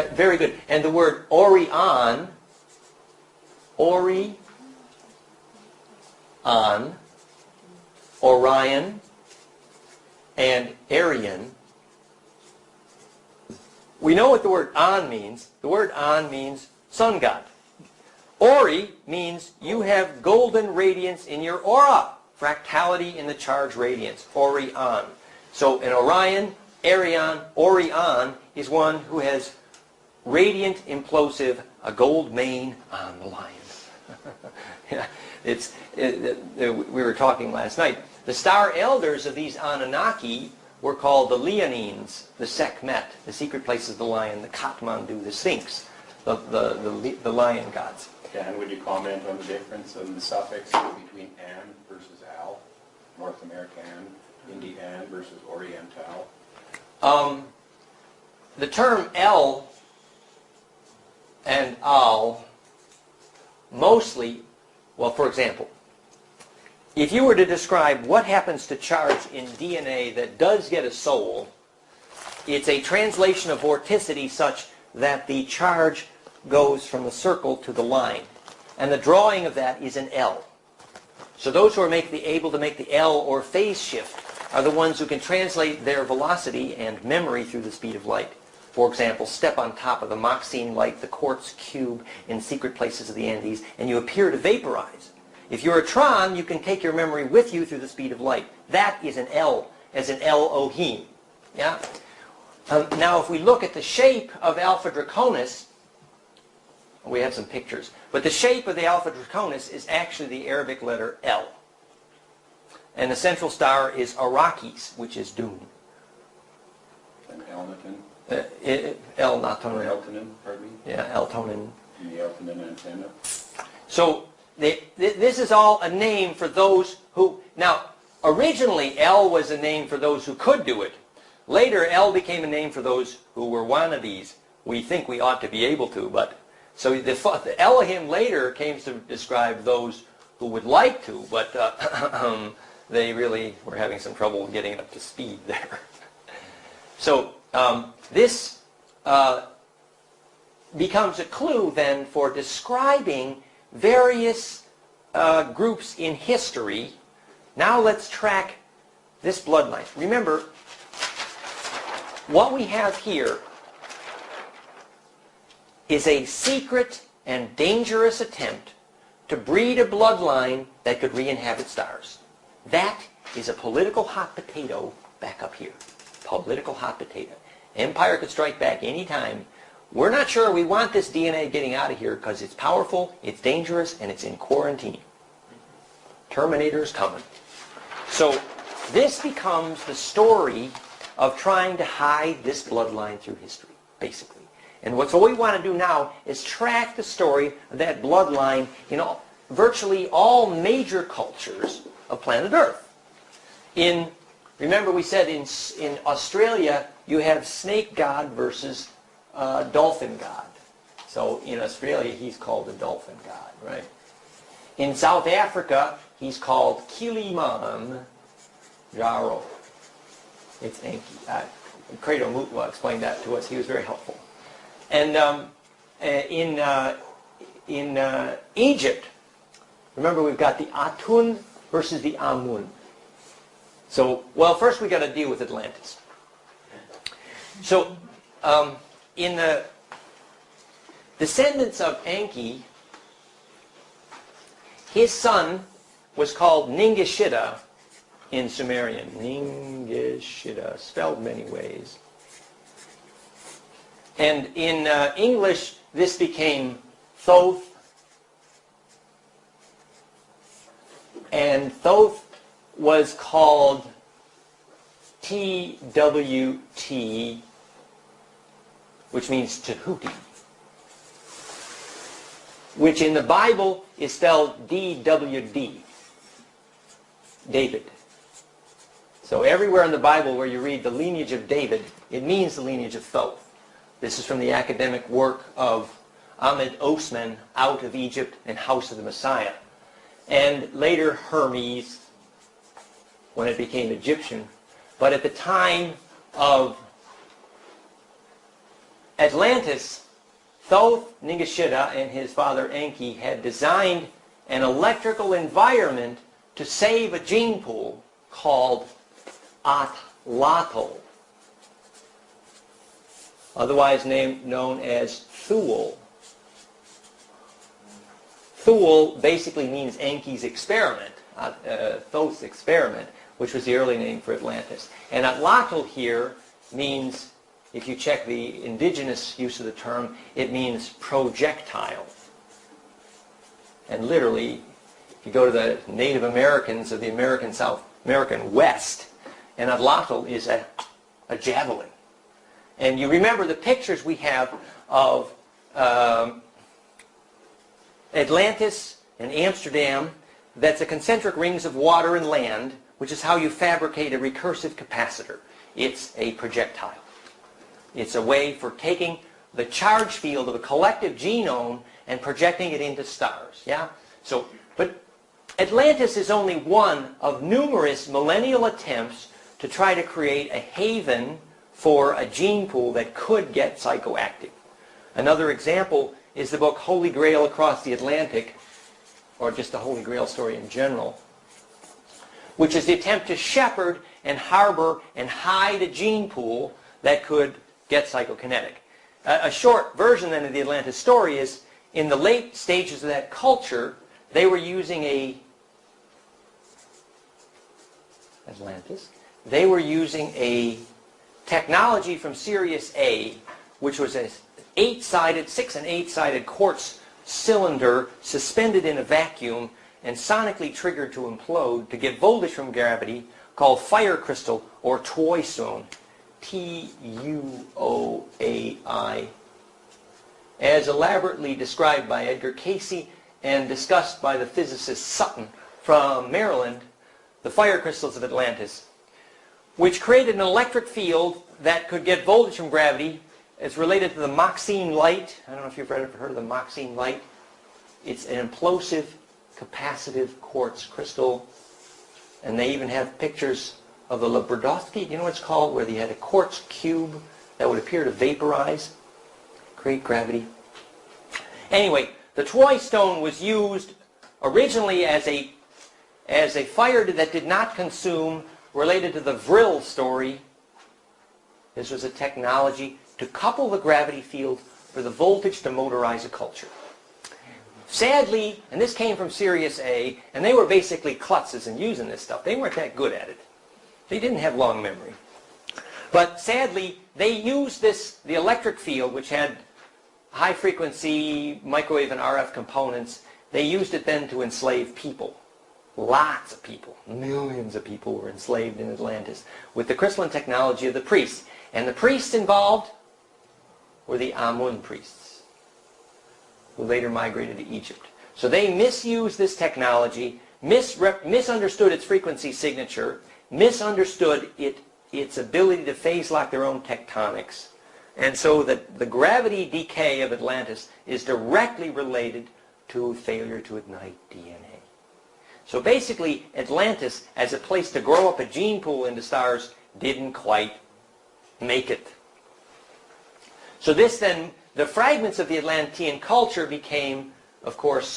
very good. And the word Orion, Orion, and Aryan. We know what the word on means. The word on means sun god. Ori means you have golden radiance in your aura. Fractality in the charge radiance. Orion. So an Orion, Arion, Orion is one who has radiant, implosive, a gold mane on the lion. Yeah, we were talking last night. The star elders of these Anunnaki were called the Leonines, the Sekhmet, the secret places of the lion, the Kathmandu, the Sphinx, the lion gods. Yeah, and would you comment on the difference in the suffix between an versus al? North American, Indian versus Oriental? The term el and al mostly, well, for example, if you were to describe what happens to charge in DNA that does get a soul, it's a translation of vorticity such that the charge goes from the circle to the line. And the drawing of that is an L. So those who are able to make the L or phase shift are the ones who can translate their velocity and memory through the speed of light. For example, step on top of the Moxine light, the quartz cube in secret places of the Andes, and you appear to vaporize. If you're a Tron, you can take your memory with you through the speed of light. That is an L, as in Elohim. Yeah? Now, if we look at the shape of Alpha Draconis, we have some pictures, but the shape of the Alpha Draconis is actually the Arabic letter L. And the central star is Arrakis, which is Dune. And Elnaton? Elnaton. Eltonin, pardon me? Yeah, Eltonin. And the Eltonin antenna. So this is all a name for those who... Now, originally L was a name for those who could do it. Later, L became a name for those who were wannabes. We think we ought to be able to, but... So the Elohim later came to describe those who would like to, but they really were having some trouble getting it up to speed there. So this becomes a clue then for describing various groups in history. Now let's track this bloodline. Remember, what we have here is a secret and dangerous attempt to breed a bloodline that could re-inhabit stars. That is a political hot potato back up here. Political hot potato. Empire could strike back any time. We're not sure we want this DNA getting out of here because it's powerful, it's dangerous, and it's in quarantine. Terminator's coming. So this becomes the story of trying to hide this bloodline through history, basically. And what we want to do now is track the story of that bloodline in virtually all major cultures of planet Earth. Remember we said in Australia you have snake god versus dolphin god. So in Australia he's called the dolphin god, right? In South Africa he's called Kilimanjaro. It's Enki. Credo Mutwa explained that to us. He was very helpful. And in Egypt, remember we've got the Atun versus the Amun. So, well, first we got to deal with Atlantis. So, in the descendants of Enki, his son was called Ningishida in Sumerian. Ningishida, spelled many ways. And in English, this became Thoth. And Thoth was called TWT, which means Tahuti, which in the Bible is spelled DWD, David. So everywhere in the Bible where you read the lineage of David, it means the lineage of Thoth. This is from the academic work of Ahmed Osman, Out of Egypt and House of the Messiah. And later Hermes, when it became Egyptian. But at the time of Atlantis, Thoth Ningishita and his father Enki had designed an electrical environment to save a gene pool called Atlatl, otherwise known as Thule. Thule basically means Enki's experiment, Thoth's experiment, which was the early name for Atlantis. And Atlatl here means, if you check the indigenous use of the term, it means projectile. And literally, if you go to the Native Americans of the American West, an Atlatl is a javelin. And you remember the pictures we have of Atlantis and Amsterdam, that's a concentric rings of water and land, which is how you fabricate a recursive capacitor. It's a projectile. It's a way for taking the charge field of a collective genome and projecting it into stars. Yeah? So, but Atlantis is only one of numerous millennial attempts to try to create a haven for a gene pool that could get psychoactive. Another example is the book Holy Grail Across the Atlantic, or just the Holy Grail story in general, which is the attempt to shepherd and harbor and hide a gene pool that could get psychokinetic. A short version then of the Atlantis story is, in the late stages of that culture, they were using they were using a technology from Sirius A, which was an 6 and 8-sided quartz cylinder suspended in a vacuum and sonically triggered to implode to get voltage from gravity, called fire crystal or Tuoi stone, Tuoi, as elaborately described by Edgar Cayce and discussed by the physicist Sutton from Maryland, the fire crystals of Atlantis, which created an electric field that could get voltage from gravity. It's related to the Moxine light. I don't know if you've ever heard of the Moxine light. It's an implosive, capacitive quartz crystal. And they even have pictures of the Labradovsky, you know what it's called, where they had a quartz cube that would appear to vaporize, create gravity. Anyway, the Tuoi stone was used originally as a fire that did not consume, related to the Vril story. This was a technology to couple the gravity field for the voltage to motorize a culture. Sadly, and this came from Sirius A, and they were basically klutzes in using this stuff. They weren't that good at it. They didn't have long memory. But sadly, they used the electric field, which had high-frequency microwave and RF components. They used it then to enslave people. Lots of people, millions of people were enslaved in Atlantis with the crystalline technology of the priests. And the priests involved were the Amun priests, who later migrated to Egypt. So they misused this technology, misunderstood its frequency signature, misunderstood its ability to phase lock their own tectonics. And so the gravity decay of Atlantis is directly related to failure to ignite DNA. So basically, Atlantis, as a place to grow up a gene pool into stars, didn't quite make it. So this then, the fragments of the Atlantean culture became, of course,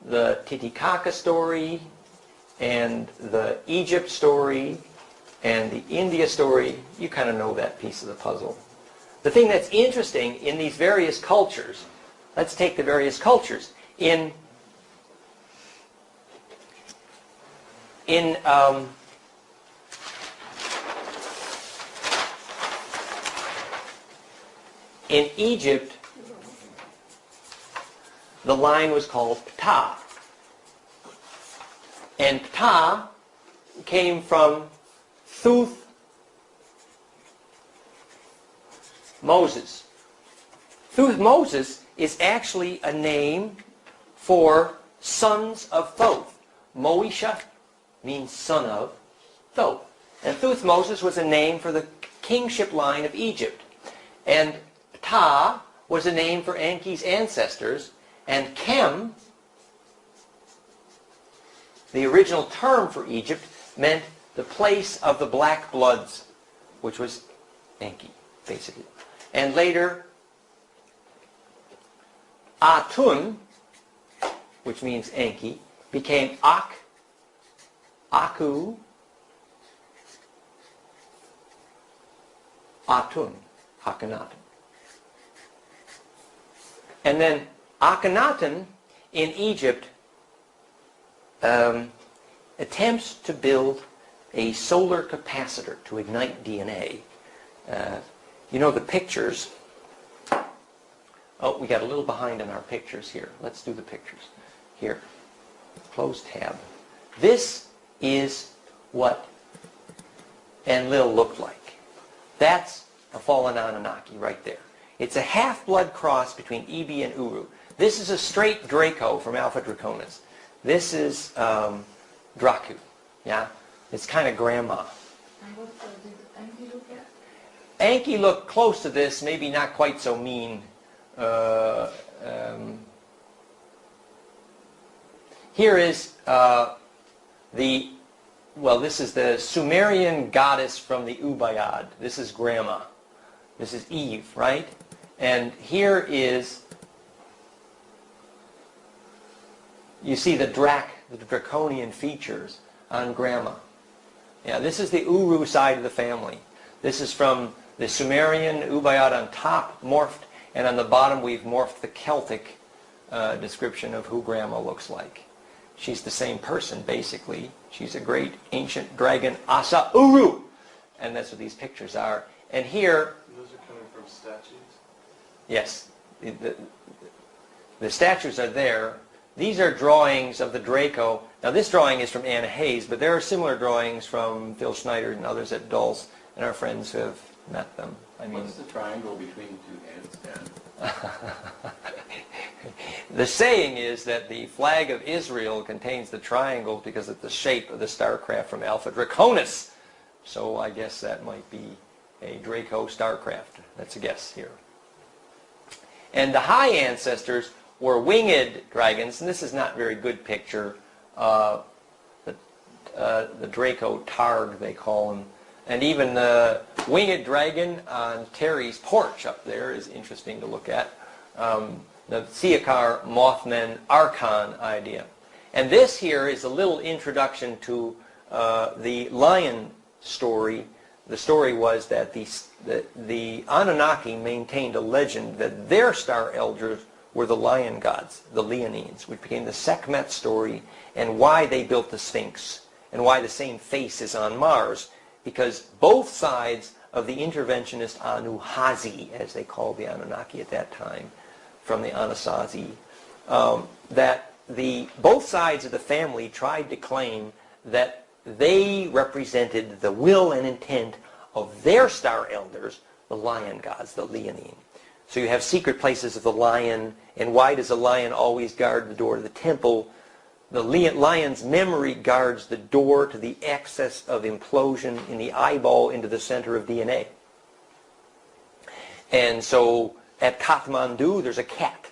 the Titicaca story, and the Egypt story, and the India story. You kind of know that piece of the puzzle. The thing that's interesting in these various cultures, let's take the various cultures. In Egypt, the line was called Ptah. And Ptah came from Thuth Moses. Thuth Moses is actually a name for sons of Thoth. Moesha means son of Thoth. And Thuth Moses was a name for the kingship line of Egypt. And Ptah was a name for Enki's ancestors. And Kem, the original term for Egypt, meant the place of the black bloods, which was Enki, basically. And later, Atun, which means Enki, became Aku, Atun, Akhenaten. And then Akhenaten in Egypt attempts to build a solar capacitor to ignite DNA. You know the pictures. Oh, we got a little behind in our pictures here. Let's do the pictures. Here, close tab. This is what Enlil looked like. That's a fallen Anunnaki right there. It's a half-blood cross between Ebi and Uru. This is a straight Draco from Alpha Draconis. This is Dracu. Yeah, it's kind of grandma. And what did Enki look at? Enki looked close to this, maybe not quite so mean. Here is this is the Sumerian goddess from the Ubayyad. This is grandma. This is Eve, right? And here is, you see the draconian features on grandma. Yeah, this is the Uru side of the family. This is from the Sumerian Ubayyad on top, morphed, and on the bottom we've morphed the Celtic description of who grandma looks like. She's the same person, basically. She's a great ancient dragon, Asa Uru. And that's what these pictures are. And here... Those are coming from statues? Yes. The statues are there. These are drawings of the Draco. Now this drawing is from Anna Hayes, but there are similar drawings from Phil Schneider and others at Dulce, and our friends who have met them. I mean, what's the triangle between the two heads then? The saying is that the flag of Israel contains the triangle because of the shape of the starcraft from Alpha Draconis. So I guess that might be a Draco starcraft. That's a guess here. And the high ancestors were winged dragons, and this is not a very good picture. The Draco Targ, they call him. And even the winged dragon on Terry's porch up there is interesting to look at. The Siakar Mothman Archon idea. And this here is a little introduction to the lion story. The story was that the Anunnaki maintained a legend that their star elders were the lion gods, the Leonines, which became the Sekhmet story, and why they built the Sphinx, and why the same face is on Mars, because both sides of the interventionist Anuhazi, as they called the Anunnaki at that time, from the Anasazi, that both sides of the family tried to claim that they represented the will and intent of their star elders, the lion gods, the Leonine. So you have secret places of the lion, and why does a lion always guard the door to the temple? The lion's memory guards the door to the access of implosion in the eyeball into the center of DNA. And so at Kathmandu, there's a cat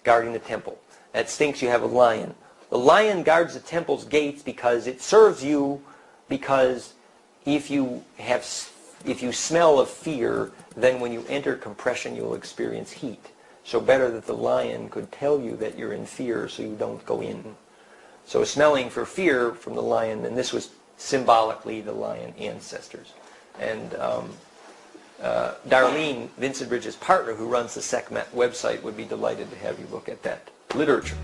guarding the temple. At Sphinx, you have a lion. The lion guards the temple's gates because it serves you, because if you smell of fear, then when you enter compression, you'll experience heat. So better that the lion could tell you that you're in fear so you don't go in. So smelling for fear from the lion, and this was symbolically the lion ancestors. And Darlene, Vincent Bridges' partner, who runs the Sekhmet website, would be delighted to have you look at that literature.